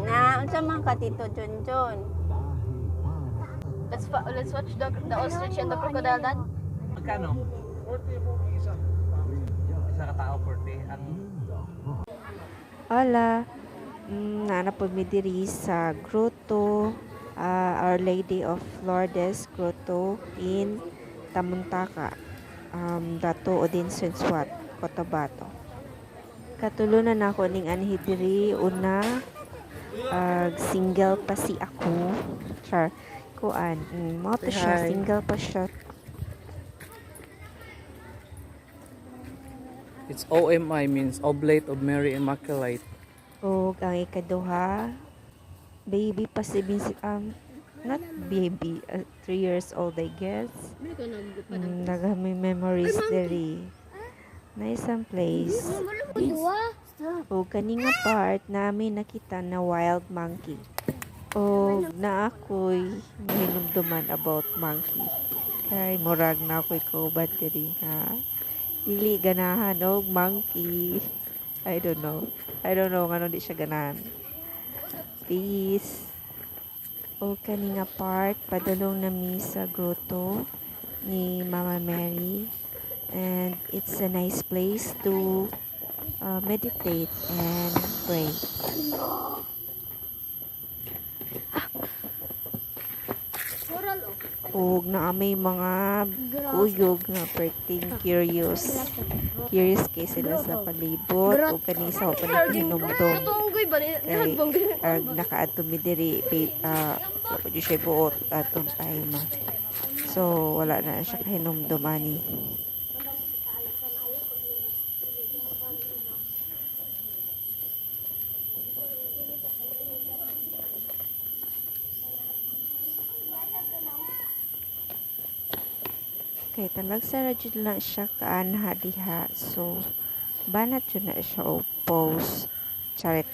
Na, unsa man ka Tito Junjun? Let's watch the ostrich and the crocodile, Dad. Magkano? 40 po isa. Isa ka tao 40 ang Hola, naanapod mi diri sa grotto, Our Lady of Lourdes Grotto in Tamuntaka, Dato Odinson Swat, Cotabato. Katulunan ako ning anhi diri una, single pa si ako. Char, kuan, mo to siya, single pa siya. It's OMI means Oblate of Mary Immaculate. O ang ikaduha, baby pa si not baby, 3 years old I guess. Nagami memories diri. Nice ang place. O kaninga part namin nakita na wild monkey. O na ako'y hinumduman about monkey. Kay murag na ako'y kauban diri ha. Dili ganahan og monkey. I don't know ngano di siya ganahan. Peace. O kaninga part padulong nami sa grotto ni Mama Mary, and it's a nice place to meditate and pray. Og naamay mga kuyog nga perting curious kay sila sa palibot o kanisa o panihinumdum kay nakaadto mi diri di siya buot atong time, so wala na siya kahinumdum ani. Kay talag sa radyo lang siya kaanha diha, so banat yun na siya o post charit,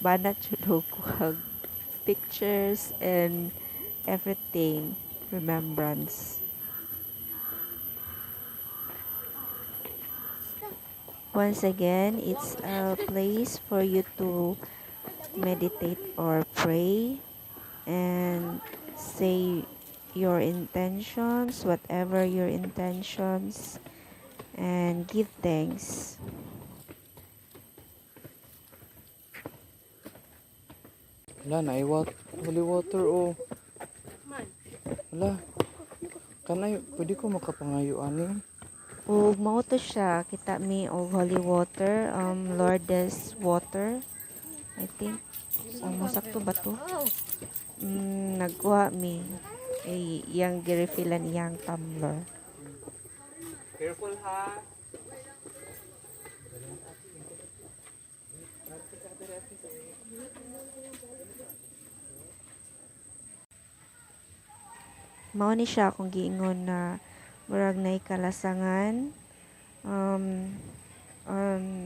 banat yun o kuhag pictures and everything, remembrance. Once again, it's a place for you to meditate or pray and say your intentions, whatever your intentions, and give thanks. Wala na holy water o. Wala. Kanay pwede ko makapangayo ani. Ug mao to siya, kita mi og holy water, Lourdes water. I think masakto ba to? Nagkuha mi yang girefillan yang tumbler. Careful ha. Mao ni siya kung giingon na murag nay kalasangan,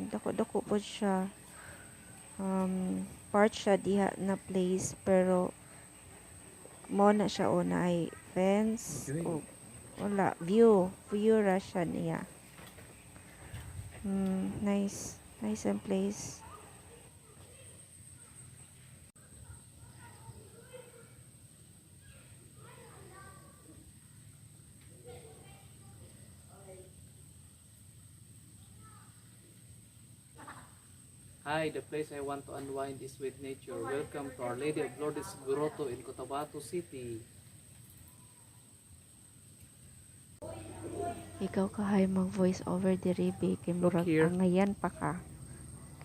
dako po siya, part siya diha na place, pero mo na siya una ay fence o wala view ra siya niya. Nice ang place. Hi, the place I want to unwind is with nature. Welcome to Our Lady of Lourdes Grotto in Cotabato City. Ikaw kahay mag voice over diri be kay murag here. angayan pa ka.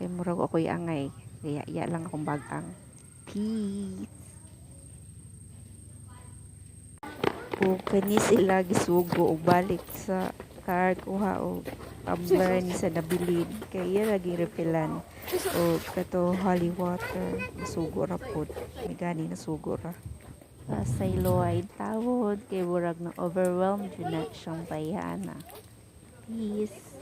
Kay murag ako'y angay. Kaya iya lang akong bagang. Peace. O kani sila gisugo og balik sa car kuha o tumbler ni sa nabilid. Kaya lagi refilan. O kato holy water. Nasugo ra pod. May gani nasugo ra. Pasaylo ay tawod kay murag na overwhelmed yun na siyang bayana. Peace.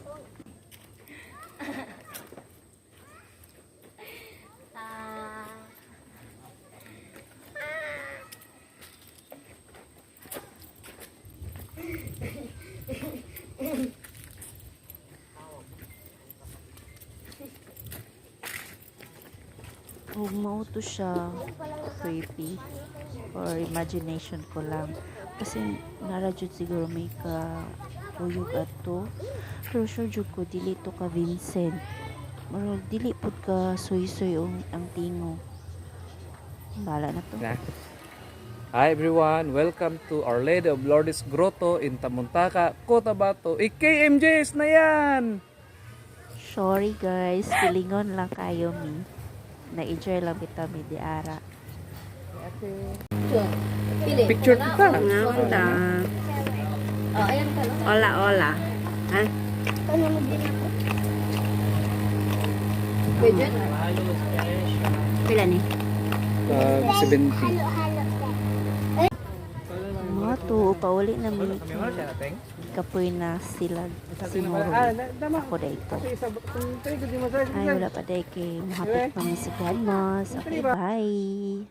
O mauto siya creepy or imagination ko lang kasi narajud siguro may ka uyog ato pero sure jud ko dili to ka Vincent pero dili pud ka soy-soy ang tingo bala na to. Hi everyone, welcome to Our Lady of Lourdes Grotto in Tamuntaka, Cotabato. KMJs na yan! Sorry guys, pilingon lang kayo mi. Na-enjoy lang kita mi di ara. Pili. Picture kita. Nganda. Oh, ayan ka. No? Hola, hola. Ha? Pwede. Pila ni? 70. Mga to, pauli na mi. Kapoy na sila sinuro. Ako dito. Ay, wala pa dahil kay mahapit pa mi sa grandmas. Okay, bye.